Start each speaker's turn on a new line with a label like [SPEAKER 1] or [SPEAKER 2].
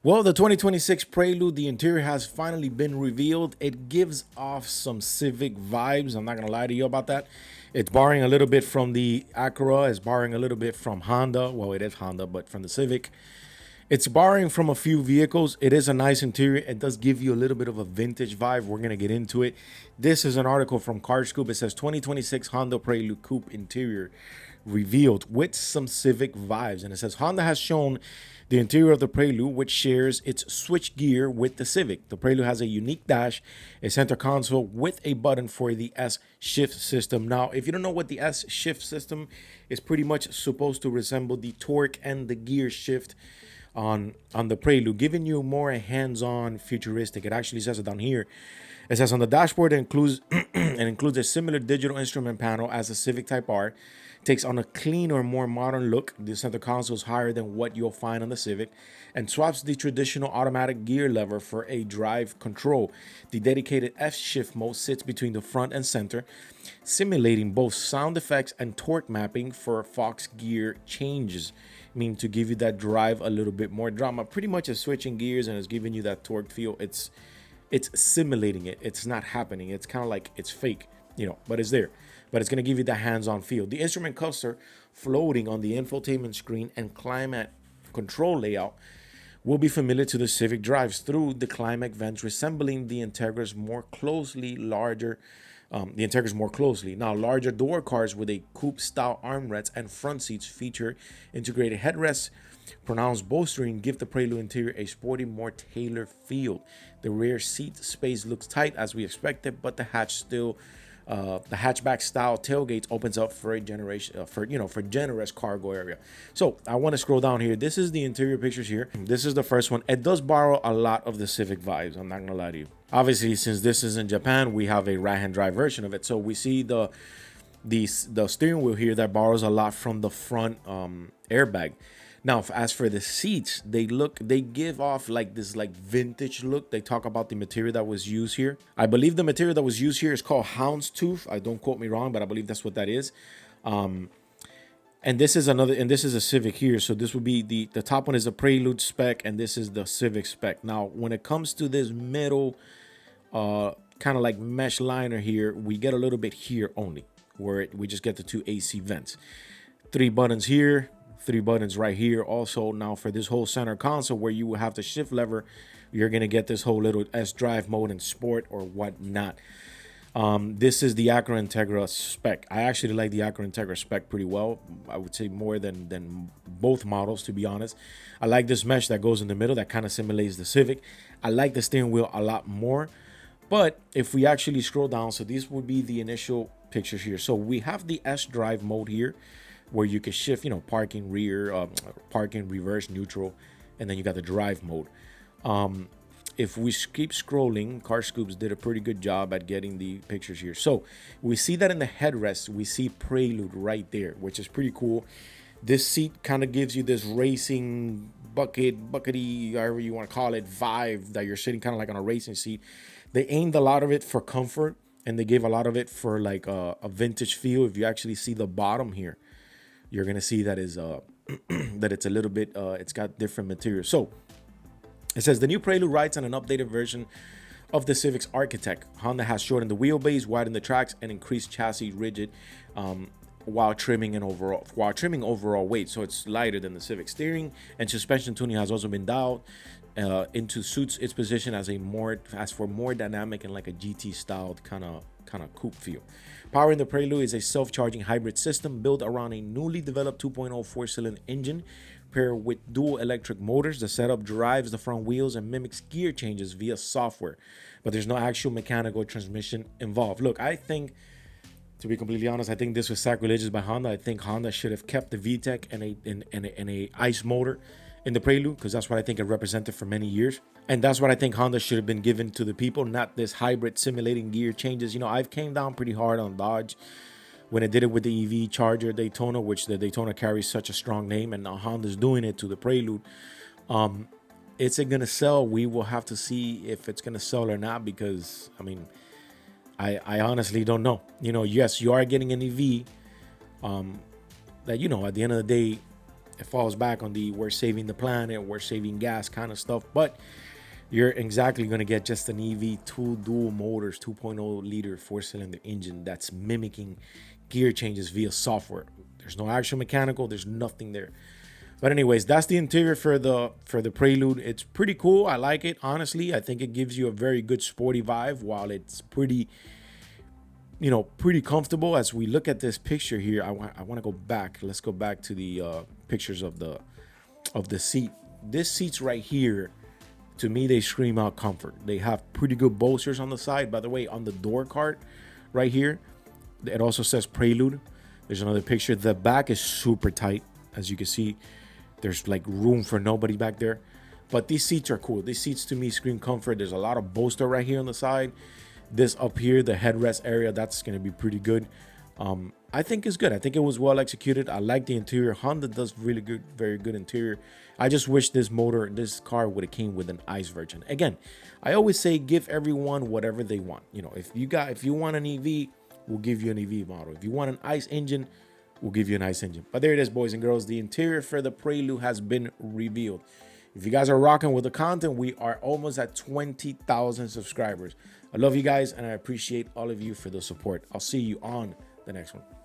[SPEAKER 1] Well, the 2026 Prelude, the interior has finally been revealed. It gives off some Civic vibes. I'm not going to lie to you about that. It's borrowing a little bit from the Acura. It's borrowing a little bit from Honda. Well, it is Honda, but from the Civic. It's borrowing from a few vehicles. It is a nice interior. It does give you a little bit of a vintage vibe. We're going to get into it. This is an article from Car Scoop. It says 2026 Honda Prelude Coupe interior revealed with some Civic vibes. And it says Honda has shown the interior of the Prelude, which shares its switch gear with the Civic. The Prelude has a unique dash, a center console with a button for the S shift system. Now, if you don't know what the S shift system is, pretty much supposed to resemble the torque and the gear shift on the Prelude, giving you more hands-on futuristic. It actually says it down here. It says on the dashboard it includes a similar digital instrument panel as the Civic Type R. Takes on a cleaner, more modern look. The center console is higher than what you'll find on the Civic and swaps the traditional automatic gear lever for a drive control. The dedicated F shift mode sits between the front and center, simulating both sound effects and torque mapping for Fox gear changes. Mean to give you that drive a little bit more drama. Pretty much it's switching gears and it's giving you that torque feel. It's simulating it. It's not happening. It's kind of like it's fake, but it's there. But it's going to give you that hands-on feel. The instrument cluster floating on the infotainment screen and climate control layout will be familiar to the Civic drives through the climate vents, resembling the Integra's more closely. Now, larger door cars with a coupe-style armrests and front seats feature integrated headrests. Pronounced bolstering give the Prelude interior a sporty, more tailored feel. The rear seat space looks tight as we expected, but the hatchback style tailgates opens up for a for generous cargo area. So I want to scroll down here. This is the interior pictures here. This is the first one. It does borrow a lot of the Civic vibes. I'm not gonna lie to you. Obviously, since this is in Japan, we have a right-hand drive version of it. So we see the steering wheel here that borrows a lot from the front airbag. Now, as for the seats, they give off like this like vintage look. They talk about the material that was used here. I believe the material that was used here is called houndstooth. I don't quote me wrong, but I believe that's what that is. And this is a Civic here. So this would be the top one is a Prelude spec, and this is the Civic spec. Now, when it comes to this middle kind of like mesh liner here, we get a little bit here only, where we just get the two AC vents. 3 buttons here, 3 buttons right here. Also, now for this whole center console where you will have the shift lever, you're gonna get this whole little S drive mode and sport or whatnot. This is the Acura Integra spec. I actually like the Acura Integra spec pretty well. I would say more than both models, to be honest. I like this mesh that goes in the middle that kind of simulates the Civic. I like the steering wheel a lot more. But if we actually scroll down, so these would be the initial pictures here. So we have the S drive mode here, where you can shift, parking, rear, parking, reverse, neutral, and then you got the drive mode. If we keep scrolling, Car Scoops did a pretty good job at getting the pictures here. So we see that in the headrest, we see Prelude right there, which is pretty cool. This seat kind of gives you this racing buckety, however you want to call it, vibe that you're sitting kind of like on a racing seat. They aimed a lot of it for comfort, and they gave a lot of it for like a vintage feel. If you actually see the bottom here, you're gonna see that is that it's a little bit it's got different materials. So it says the new Prelude rides on an updated version of the Civic's architect. Honda has shortened the wheelbase, widened the tracks, and increased chassis rigid while trimming overall weight. So it's lighter than the Civic. Steering and suspension tuning has also been dialed into suits its position as for more dynamic and like a GT styled kind of coupe feel. Powering the Prelude is a self-charging hybrid system built around a newly developed 2.0 4-cylinder engine paired with dual electric motors. The setup drives the front wheels and mimics gear changes via software, but there's no actual mechanical transmission involved. Look, I think, to be completely honest, I think this was sacrilegious by Honda. I think Honda should have kept the VTEC and a ICE motor in the Prelude, because that's what I think it represented for many years. And that's what I think Honda should have been given to the people, not this hybrid simulating gear changes. I've came down pretty hard on Dodge when it did it with the EV Charger Daytona, which the Daytona carries such a strong name, and now Honda's doing it to the Prelude. Is it going to sell? We will have to see if it's going to sell or not, because, I honestly don't know. Yes, you are getting an EV that, at the end of the day, it falls back on the we're saving the planet, we're saving gas kind of stuff. But you're exactly going to get just an EV, two dual motors, 2.0 liter 4-cylinder engine that's mimicking gear changes via software. There's no actual mechanical, there's nothing there. But anyways, that's the interior for the Prelude. It's pretty cool. I like it, honestly. I think it gives you a very good sporty vibe while it's pretty, pretty comfortable. As we look at this picture here, I want to go back. Let's go back to the pictures of the seat. This seat's right here, to me, they scream out comfort. They have pretty good bolsters on the side. By the way, on the door card right here, it also says Prelude. There's another picture. The back is super tight. As you can see, there's like room for nobody back there. But these seats are cool. These seats to me scream comfort. There's a lot of bolster right here on the side. This up here, the headrest area, that's going to be pretty good. I think it's good. I think it was well executed. I like the interior. Honda does really good, very good interior. I just wish this car would have came with an ICE version. Again, I always say give everyone whatever they want. If you want an EV, we'll give you an EV model. If you want an ICE engine, we'll give you an ICE engine. But there it is, boys and girls. The interior for the Prelude has been revealed. If you guys are rocking with the content, we are almost at 20,000 subscribers. I love you guys, and I appreciate all of you for the support. I'll see you on the next one.